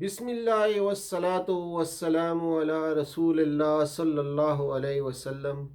بسم اللہ والصلاة والسلام علی رسول اللہ صلی اللہ علیہ وسلم۔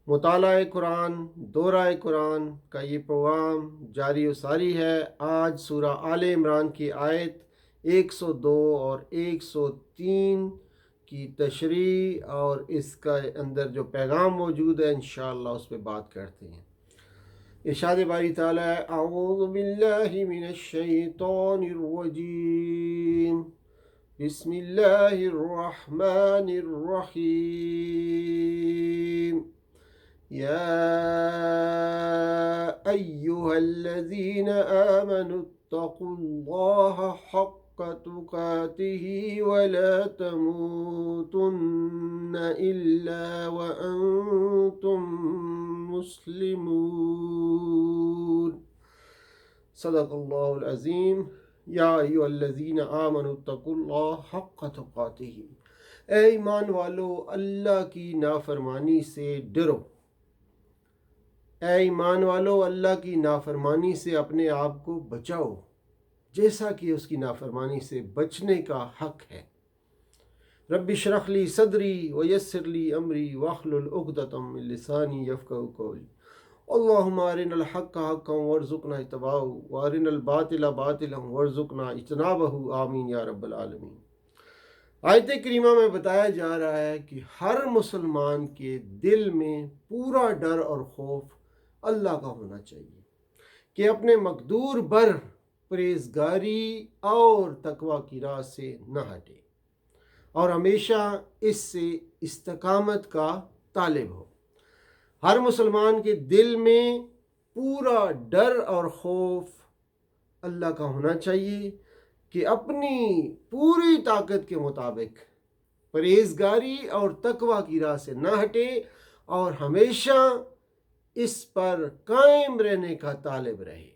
مطالعہ قرآن، دورہ قرآن کا یہ پروگرام جاری و ساری ہے۔ آج سورہ آل عمران کی آیت 102 اور 103 کی تشریح اور اس کا اندر جو پیغام موجود ہے انشاءاللہ اس پہ بات کرتے ہیں۔ ارشاد باری تعالی ہے، اعوذ باللہ من الشیطان الرجیم، بسم اللہ الرحمن الرحیم، یا ایہا الذین آمنوا اتقوا اللہ حق تقاته ولا تموتن الا وانتم مسلمون۔ صدق اللہ العظیم۔ یا ایھا الذین آمنوا اتقوا اللہ حق تقاتہ، اے ایمان والو اللہ کی نافرمانی سے ڈرو۔ اے ایمان والو اللہ کی نافرمانی سے اپنے آپ کو بچاؤ جیسا کہ اس کی نافرمانی سے بچنے کا حق ہے۔ رب اشرح لی صدری ویسر لی امری واحلل عقدۃ من لسانی یفقہوا قولی۔ اللہم ارنا الحق حقا وارزقنا اتباعہ وارنا الباطل باطلا وارزقنا اجتنابہ، آمین یا رب العالمین۔ آیت کریمہ میں بتایا جا رہا ہے کہ ہر مسلمان کے دل میں پورا ڈر اور خوف اللہ کا ہونا چاہیے کہ اپنے مقدور بر پرہیزگاری اور تقوی کی راہ سے نہ ہٹے اور ہمیشہ اس سے استقامت کا طالب ہو۔ ہر مسلمان کے دل میں پورا ڈر اور خوف اللہ کا ہونا چاہیے کہ اپنی پوری طاقت کے مطابق پرہیزگاری اور تقوی کی راہ سے نہ ہٹے اور ہمیشہ اس پر قائم رہنے کا طالب رہے۔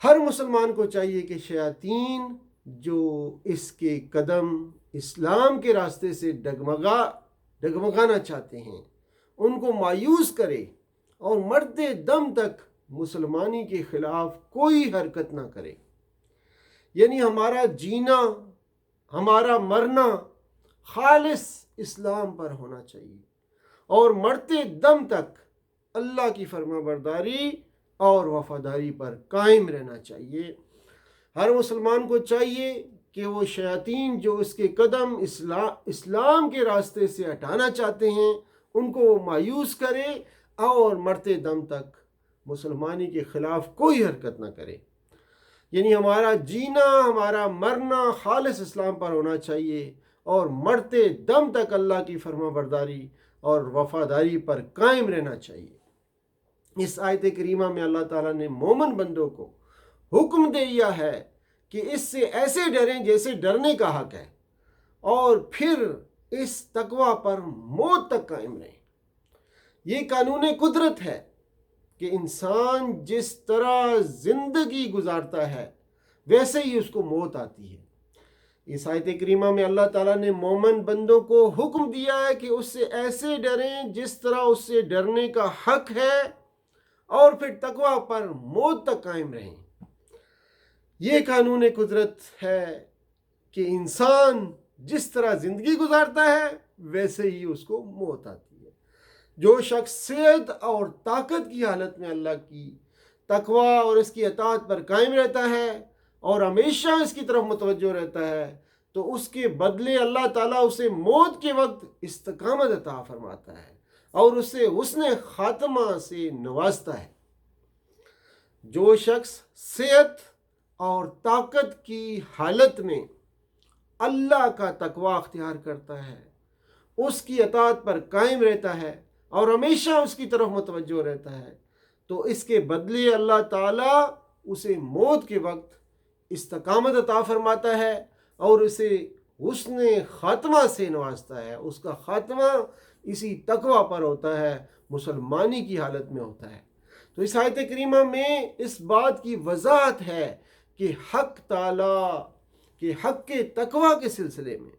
ہر مسلمان کو چاہیے کہ شیاطین جو اس کے قدم اسلام کے راستے سے ڈگمگانا چاہتے ہیں ان کو مایوس کرے اور مرتے دم تک مسلمانی کے خلاف کوئی حرکت نہ کرے۔ یعنی ہمارا جینا، ہمارا مرنا خالص اسلام پر ہونا چاہیے اور مرتے دم تک اللہ کی فرما برداری اور وفاداری پر قائم رہنا چاہیے۔ ہر مسلمان کو چاہیے کہ وہ شیاطین جو اس کے قدم اسلام کے راستے سے ہٹانا چاہتے ہیں ان کو مایوس کرے اور مرتے دم تک مسلمانی کے خلاف کوئی حرکت نہ کرے۔ یعنی ہمارا جینا، ہمارا مرنا خالص اسلام پر ہونا چاہیے اور مرتے دم تک اللہ کی فرما برداری اور وفاداری پر قائم رہنا چاہیے۔ اس آیت کریمہ میں اللہ تعالیٰ نے مومن بندوں کو حکم دیا ہے کہ اس سے ایسے ڈریں جیسے ڈرنے کا حق ہے اور پھر اس تقوی پر موت تک قائم رہیں۔ یہ قانون قدرت ہے کہ انسان جس طرح زندگی گزارتا ہے ویسے ہی اس کو موت آتی ہے۔ اس آیت کریمہ میں اللہ تعالیٰ نے مومن بندوں کو حکم دیا ہے کہ اس سے ایسے ڈریں جس طرح اس سے ڈرنے کا حق ہے اور پھر تقوی پر موت تک قائم رہیں۔ یہ قانون قدرت ہے کہ انسان جس طرح زندگی گزارتا ہے ویسے ہی اس کو موت آتی ہے۔ جو شخص صحت اور طاقت کی حالت میں اللہ کی تقوی اور اس کی اطاعت پر قائم رہتا ہے اور ہمیشہ اس کی طرف متوجہ رہتا ہے تو اس کے بدلے اللہ تعالیٰ اسے موت کے وقت استقامت عطا فرماتا ہے اور اسے حسن خاتمہ سے نوازتا ہے۔ جو شخص صحت اور طاقت کی حالت میں اللہ کا تقوی اختیار کرتا ہے، اس کی اطاعت پر قائم رہتا ہے اور ہمیشہ اس کی طرف متوجہ رہتا ہے تو اس کے بدلے اللہ تعالیٰ اسے موت کے وقت استقامت عطا فرماتا ہے اور اسے حسن خاتمہ سے نوازتا ہے۔ اس کا خاتمہ اسی تقوی پر ہوتا ہے، مسلمانی کی حالت میں ہوتا ہے۔ تو اس آیت کریمہ میں اس بات کی وضاحت ہے کہ حق تعالیٰ کے حق کے تقوی کے سلسلے میں،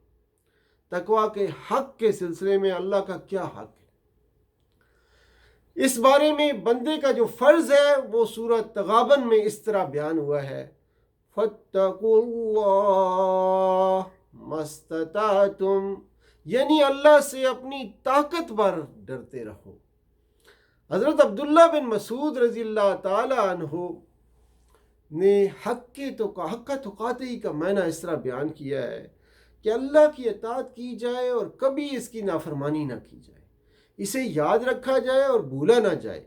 تقوی کے حق کے سلسلے میں اللہ کا کیا حق ہے۔ اس بارے میں بندے کا جو فرض ہے وہ سورہ تغابن میں اس طرح بیان ہوا ہے، فاتقوا اللہ مستطعتم، یعنی اللہ سے اپنی طاقت بھر ڈرتے رہو۔ حضرت عبداللہ بن مسعود رضی اللہ تعالی عنہ نے حق تقاتی کا معنی اس طرح بیان کیا ہے کہ اللہ کی اطاعت کی جائے اور کبھی اس کی نافرمانی نہ کی جائے، اسے یاد رکھا جائے اور بھولا نہ جائے،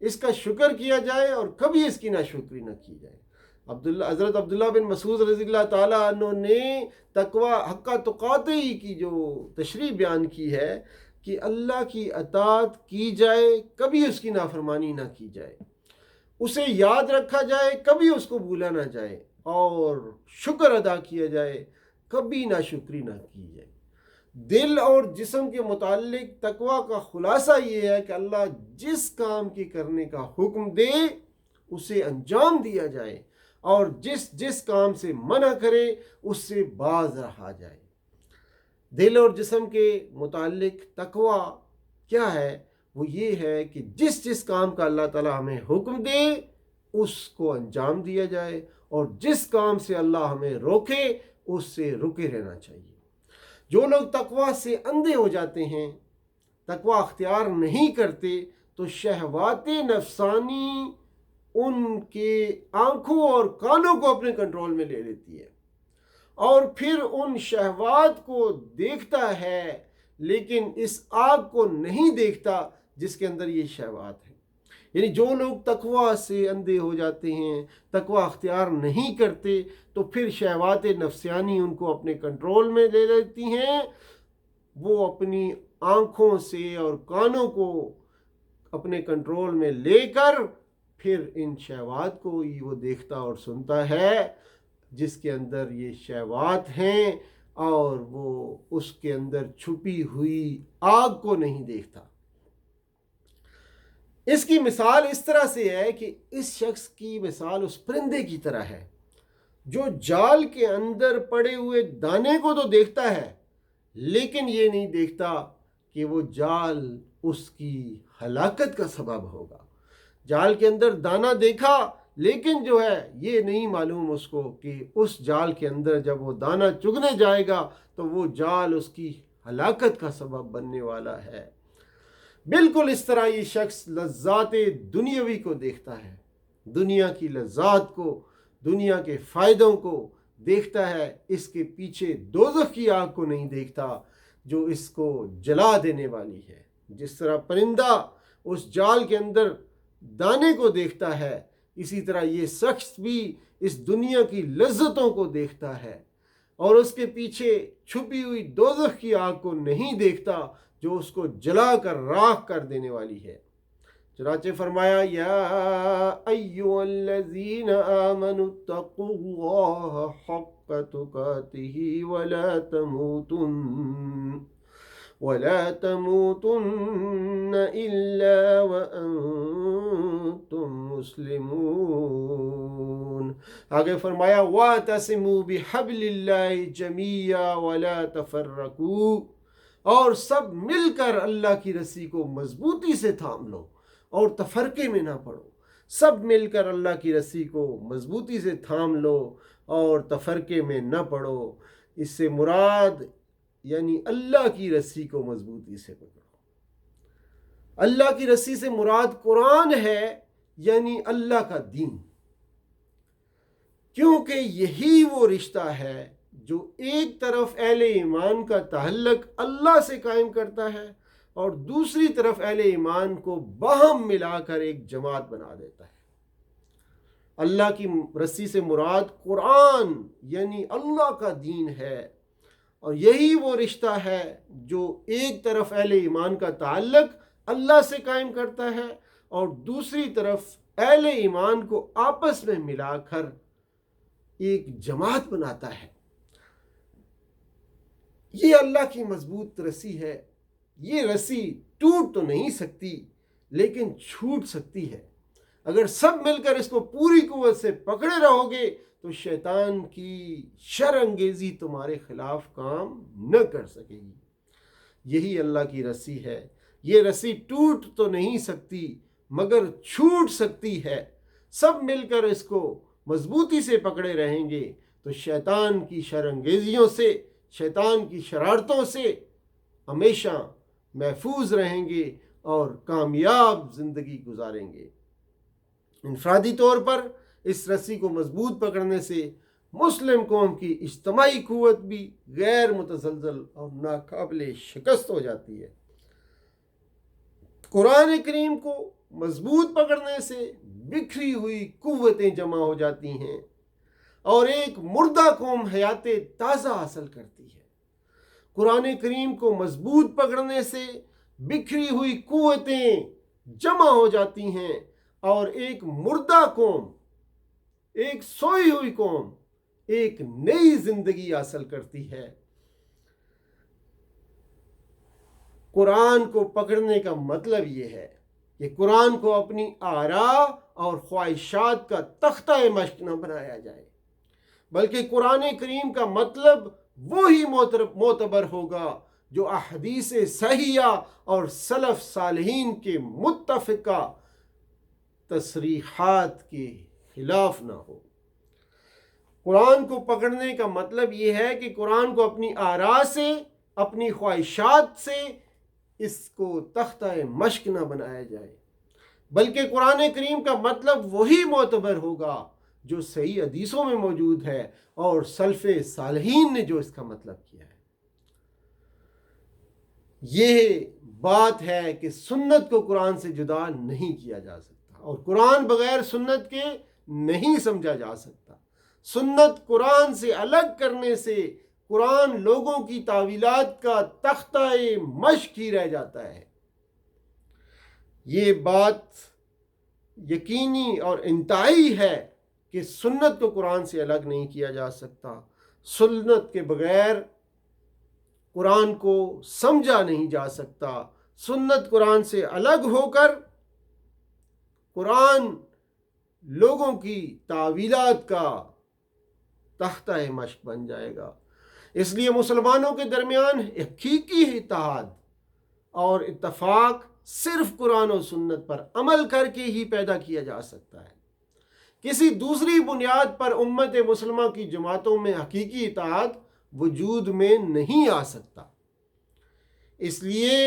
اس کا شکر کیا جائے اور کبھی اس کی ناشکری نہ کی جائے۔ حضرت عبداللہ بن مسعود رضی اللہ تعالیٰ عنہ نے تقوی حق تقاتی کی جو تشریح بیان کی ہے کہ اللہ کی اطاعت کی جائے، کبھی اس کی نافرمانی نہ کی جائے، اسے یاد رکھا جائے، کبھی اس کو بھولا نہ جائے، اور شکر ادا کیا جائے، کبھی ناشکری نہ کی جائے۔ دل اور جسم کے متعلق تقوی کا خلاصہ یہ ہے کہ اللہ جس کام کی کرنے کا حکم دے اسے انجام دیا جائے، اور جس کام سے منع کرے اس سے باز رہا جائے۔ دل اور جسم کے متعلق تقوی کیا ہے؟ وہ یہ ہے کہ جس کام کا اللہ تعالیٰ ہمیں حکم دے اس کو انجام دیا جائے، اور جس کام سے اللہ ہمیں روکے اس سے رکے رہنا چاہیے۔ جو لوگ تقوی سے اندھے ہو جاتے ہیں، تقوی اختیار نہیں کرتے، تو شہوات نفسانی ان کے آنکھوں اور کانوں کو اپنے کنٹرول میں لے لیتی ہے، اور پھر ان شہوات کو دیکھتا ہے لیکن اس آگ کو نہیں دیکھتا جس کے اندر یہ شہوات ہے۔ یعنی جو لوگ تقوی سے اندھے ہو جاتے ہیں، تقوی اختیار نہیں کرتے، تو پھر شہوات نفسانی ان کو اپنے کنٹرول میں لے لیتی ہیں، وہ اپنی آنکھوں سے اور کانوں کو اپنے کنٹرول میں لے کر پھر ان شہوات کو ہی وہ دیکھتا اور سنتا ہے جس کے اندر یہ شہوات ہیں، اور وہ اس کے اندر چھپی ہوئی آگ کو نہیں دیکھتا۔ اس کی مثال اس طرح سے ہے کہ اس شخص کی مثال اس پرندے کی طرح ہے جو جال کے اندر پڑے ہوئے دانے کو تو دیکھتا ہے لیکن یہ نہیں دیکھتا کہ وہ جال اس کی ہلاکت کا سبب ہوگا۔ جال کے اندر دانہ دیکھا لیکن جو ہے یہ نہیں معلوم اس کو کہ اس جال کے اندر جب وہ دانہ چگنے جائے گا تو وہ جال اس کی ہلاکت کا سبب بننے والا ہے۔ بالکل اس طرح یہ شخص لذات دنیاوی کو دیکھتا ہے، دنیا کی لذات کو، دنیا کے فائدوں کو دیکھتا ہے، اس کے پیچھے دوزخ کی آگ کو نہیں دیکھتا جو اس کو جلا دینے والی ہے۔ جس طرح پرندہ اس جال کے اندر دانے کو دیکھتا ہے، اسی طرح یہ شخص بھی اس دنیا کی لذتوں کو دیکھتا ہے اور اس کے پیچھے چھپی ہوئی دوزخ کی آگ کو نہیں دیکھتا جو اس کو جلا کر راکھ کر دینے والی ہے۔ چنانچہ فرمایا یا ایھا الذین آمنوا اتقوا اللہ حق تقاتہ ولا تموتن الا وانتم مسلمون۔ آگے فرمایا واعتصموا بحبل اللہ جمیعا ولا تفرقوا، اور سب مل کر اللہ کی رسی کو مضبوطی سے تھام لو اور تفرقے میں نہ پڑو۔ سب مل کر اللہ کی رسی کو مضبوطی سے تھام لو اور تفرقے میں نہ پڑو۔ اس سے مراد یعنی اللہ کی رسی کو مضبوطی سے پکڑو۔ اللہ کی رسی سے مراد قرآن ہے، یعنی اللہ کا دین، کیونکہ یہی وہ رشتہ ہے جو ایک طرف اہل ایمان کا تعلق اللہ سے قائم کرتا ہے اور دوسری طرف اہل ایمان کو باہم ملا کر ایک جماعت بنا دیتا ہے۔ اللہ کی رسی سے مراد قرآن یعنی اللہ کا دین ہے، اور یہی وہ رشتہ ہے جو ایک طرف اہل ایمان کا تعلق اللہ سے قائم کرتا ہے اور دوسری طرف اہل ایمان کو آپس میں ملا کر ایک جماعت بناتا ہے۔ یہ اللہ کی مضبوط رسی ہے۔ یہ رسی ٹوٹ تو نہیں سکتی لیکن چھوٹ سکتی ہے۔ اگر سب مل کر اس کو پوری قوت سے پکڑے رہو گے تو شیطان کی شر انگیزی تمہارے خلاف کام نہ کر سکے گی۔ یہی اللہ کی رسی ہے۔ یہ رسی ٹوٹ تو نہیں سکتی مگر چھوٹ سکتی ہے۔ سب مل کر اس کو مضبوطی سے پکڑے رہیں گے تو شیطان کی شرانگیزیوں سے، شیطان کی شرارتوں سے ہمیشہ محفوظ رہیں گے اور کامیاب زندگی گزاریں گے۔ انفرادی طور پر اس رسی کو مضبوط پکڑنے سے مسلم قوم کی اجتماعی قوت بھی غیر متزلزل اور ناقابل شکست ہو جاتی ہے۔ قرآن کریم کو مضبوط پکڑنے سے بکھری ہوئی قوتیں جمع ہو جاتی ہیں اور ایک مردہ قوم حیات تازہ حاصل کرتی ہے۔ قرآن کریم کو مضبوط پکڑنے سے بکھری ہوئی قوتیں جمع ہو جاتی ہیں اور ایک مردہ قوم، ایک سوئی ہوئی قوم ایک نئی زندگی حاصل کرتی ہے۔ قرآن کو پکڑنے کا مطلب یہ ہے کہ قرآن کو اپنی آراء اور خواہشات کا تختہ مشق نہ بنایا جائے، بلکہ قرآن کریم کا مطلب وہی معتبر ہوگا جو احادیث صحیحہ اور سلف صالحین کے متفقہ تصریحات کے خلاف نہ ہو۔ قرآن کو پکڑنے کا مطلب یہ ہے کہ قرآن کو اپنی آراء سے، اپنی خواہشات سے اس کو تختہ مشق نہ بنایا جائے، بلکہ قرآن کریم کا مطلب وہی معتبر ہوگا جو صحیح حدیثوں میں موجود ہے اور سلف صالحین نے جو اس کا مطلب کیا ہے۔ یہ بات ہے کہ سنت کو قرآن سے جدا نہیں کیا جا سکتا اور قرآن بغیر سنت کے نہیں سمجھا جا سکتا۔ سنت قرآن سے الگ کرنے سے قرآن لوگوں کی تعویلات کا تختہ مشق ہی رہ جاتا ہے۔ یہ بات یقینی اور انتہائی ہے کہ سنت کو قرآن سے الگ نہیں کیا جا سکتا۔ سنت کے بغیر قرآن کو سمجھا نہیں جا سکتا۔ سنت قرآن سے الگ ہو کر قرآن لوگوں کی تعویلات کا تختہ مشق بن جائے گا۔ اس لیے مسلمانوں کے درمیان حقیقی اتحاد اور اتفاق صرف قرآن و سنت پر عمل کر کے ہی پیدا کیا جا سکتا ہے۔ کسی دوسری بنیاد پر امت مسلمہ کی جماعتوں میں حقیقی اتحاد وجود میں نہیں آ سکتا۔ اس لیے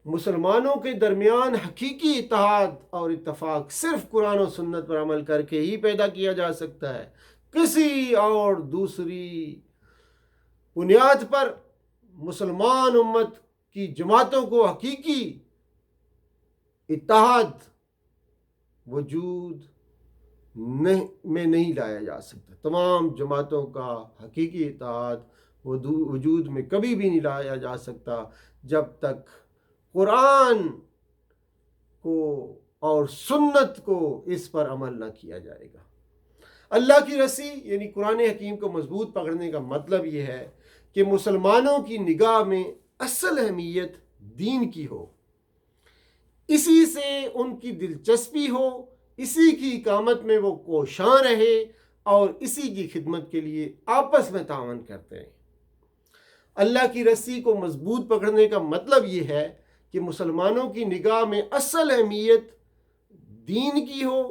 مسلمانوں کے درمیان حقیقی اتحاد اور اتفاق صرف قرآن و سنت پر عمل کر کے ہی پیدا کیا جا سکتا ہے۔ کسی اور دوسری بنیاد پر مسلمان امت کی جماعتوں کو حقیقی اتحاد وجود میں نہیں لایا جا سکتا۔ تمام جماعتوں کا حقیقی اتحاد وجود میں کبھی بھی نہیں لایا جا سکتا جب تک قرآن کو اور سنت کو اس پر عمل نہ کیا جائے گا۔ اللہ کی رسی یعنی قرآن حکیم کو مضبوط پکڑنے کا مطلب یہ ہے کہ مسلمانوں کی نگاہ میں اصل اہمیت دین کی ہو، اسی سے ان کی دلچسپی ہو، اسی کی اقامت میں وہ کوشاں رہے اور اسی کی خدمت کے لیے آپس میں تعاون کرتے ہیں۔ اللہ کی رسی کو مضبوط پکڑنے کا مطلب یہ ہے کہ مسلمانوں کی نگاہ میں اصل اہمیت دین کی ہو،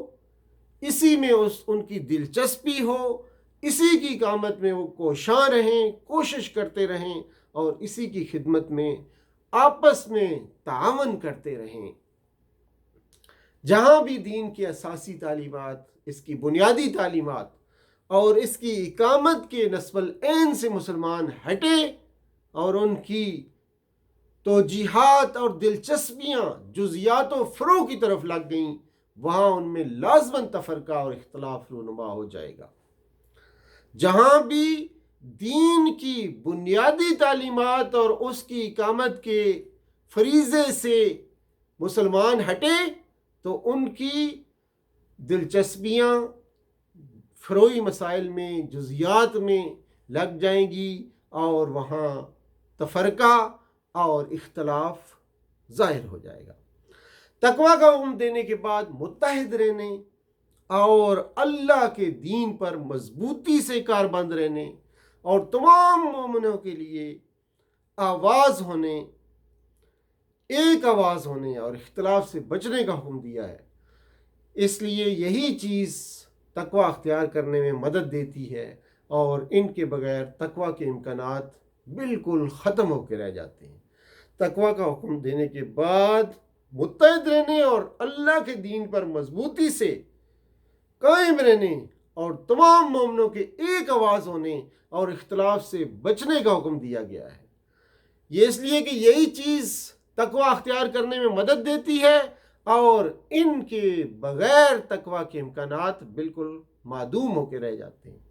اسی میں ان کی دلچسپی ہو، اسی کی اقامت میں وہ کوشاں رہیں، کوشش کرتے رہیں اور اسی کی خدمت میں آپس میں تعاون کرتے رہیں۔ جہاں بھی دین کی اساسی تعلیمات، اس کی بنیادی تعلیمات اور اس کی اقامت کے نصب العین سے مسلمان ہٹے اور ان کی توجیہات اور دلچسپیاں جزیات و فروع کی طرف لگ گئیں، وہاں ان میں لازماً تفرقہ اور اختلاف رونما ہو جائے گا۔ جہاں بھی دین کی بنیادی تعلیمات اور اس کی اقامت کے فریضے سے مسلمان ہٹے تو ان کی دلچسپیاں فروعی مسائل میں، جزیات میں لگ جائیں گی اور وہاں تفرقہ اور اختلاف ظاہر ہو جائے گا۔ تقویٰ کا حکم دینے کے بعد متحد رہنے اور اللہ کے دین پر مضبوطی سے کاربند رہنے اور تمام مومنوں کے لیے آواز ہونے، ایک آواز ہونے اور اختلاف سے بچنے کا حکم دیا ہے۔ اس لیے یہی چیز تقوی اختیار کرنے میں مدد دیتی ہے، اور ان کے بغیر تقوی کے امکانات بالکل ختم ہو کے رہ جاتے ہیں۔ تقوی کا حکم دینے کے بعد متحد رہنے اور اللہ کے دین پر مضبوطی سے قائم رہنے اور تمام مومنوں کے ایک آواز ہونے اور اختلاف سے بچنے کا حکم دیا گیا ہے۔ یہ اس لیے کہ یہی چیز تقوی اختیار کرنے میں مدد دیتی ہے، اور ان کے بغیر تقوی کے امکانات بالکل معدوم ہو کے رہ جاتے ہیں۔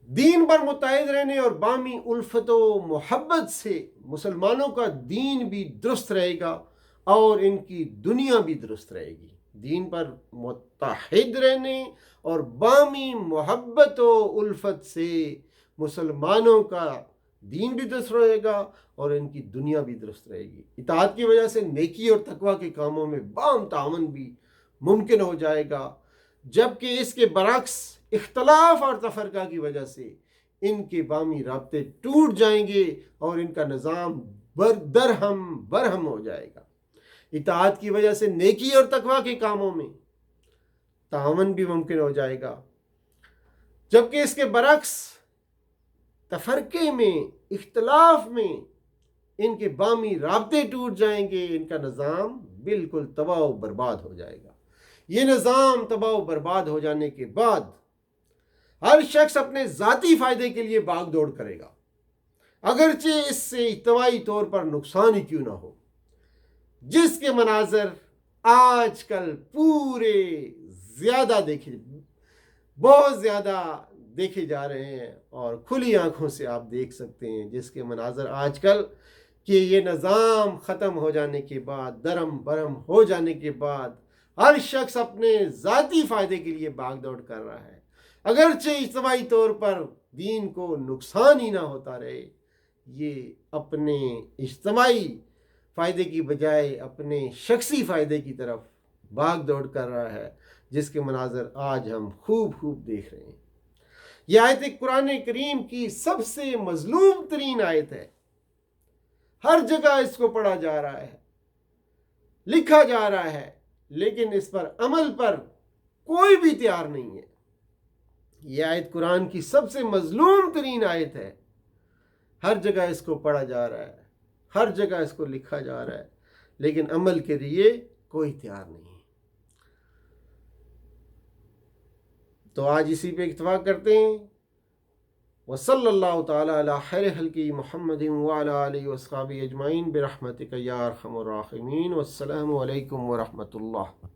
دین پر متحد رہنے اور باہمی الفت و محبت سے مسلمانوں کا دین بھی درست رہے گا اور ان کی دنیا بھی درست رہے گی۔ دین پر متحد رہنے اور باہمی محبت و الفت سے مسلمانوں کا دین بھی درست رہے گا اور ان کی دنیا بھی درست رہے گی۔ اطاعت کی وجہ سے نیکی اور تقوی کے کاموں میں باہم تعاون بھی ممکن ہو جائے گا، جبکہ اس کے برعکس اختلاف اور تفرقہ کی وجہ سے ان کے باہمی رابطے ٹوٹ جائیں گے اور ان کا نظام برہم ہو جائے گا۔ اطاعت کی وجہ سے نیکی اور تقوی کے کاموں میں تعاون بھی ممکن ہو جائے گا، جبکہ اس کے برعکس تفرقے میں، اختلاف میں ان کے باہمی رابطے ٹوٹ جائیں گے، ان کا نظام بالکل تباہ و برباد ہو جائے گا۔ یہ نظام تباہ و برباد ہو جانے کے بعد ہر شخص اپنے ذاتی فائدے کے لیے بھاگ دوڑ کرے گا، اگرچہ اس سے اجتماعی طور پر نقصان ہی کیوں نہ ہو، جس کے مناظر آج کل بہت زیادہ دیکھے جا رہے ہیں، اور کھلی آنکھوں سے آپ دیکھ سکتے ہیں جس کے مناظر آج کل کہ یہ نظام ختم ہو جانے کے بعد، درم برہم ہو جانے کے بعد ہر شخص اپنے ذاتی فائدے کے لیے بھاگ دوڑ کر رہا ہے، اگرچہ اجتماعی طور پر دین کو نقصان ہی نہ ہوتا رہے، یہ اپنے اجتماعی فائدے کی بجائے اپنے شخصی فائدے کی طرف بھاگ دوڑ کر رہا ہے، جس کے مناظر آج ہم خوب دیکھ رہے ہیں۔ یہ آیت قرآن کریم کی سب سے مظلوم ترین آیت ہے۔ ہر جگہ اس کو پڑھا جا رہا ہے، لکھا جا رہا ہے، لیکن اس پر عمل پر کوئی بھی تیار نہیں ہے۔ یہ آیت قرآن کی سب سے مظلوم ترین آیت ہے۔ ہر جگہ اس کو پڑھا جا رہا ہے، ہر جگہ اس کو لکھا جا رہا ہے، لیکن عمل کے لیے کوئی تیار نہیں ہے۔ تو آج اسی پہ اکتفا کرتے ہیں۔ وصلی اللہ تعالی علی خیر خلقہ محمد وعلی آلہ وصحبہ اجمعین برحمتک یا ارحم الراحمین، والسلام علیکم ورحمۃ اللہ۔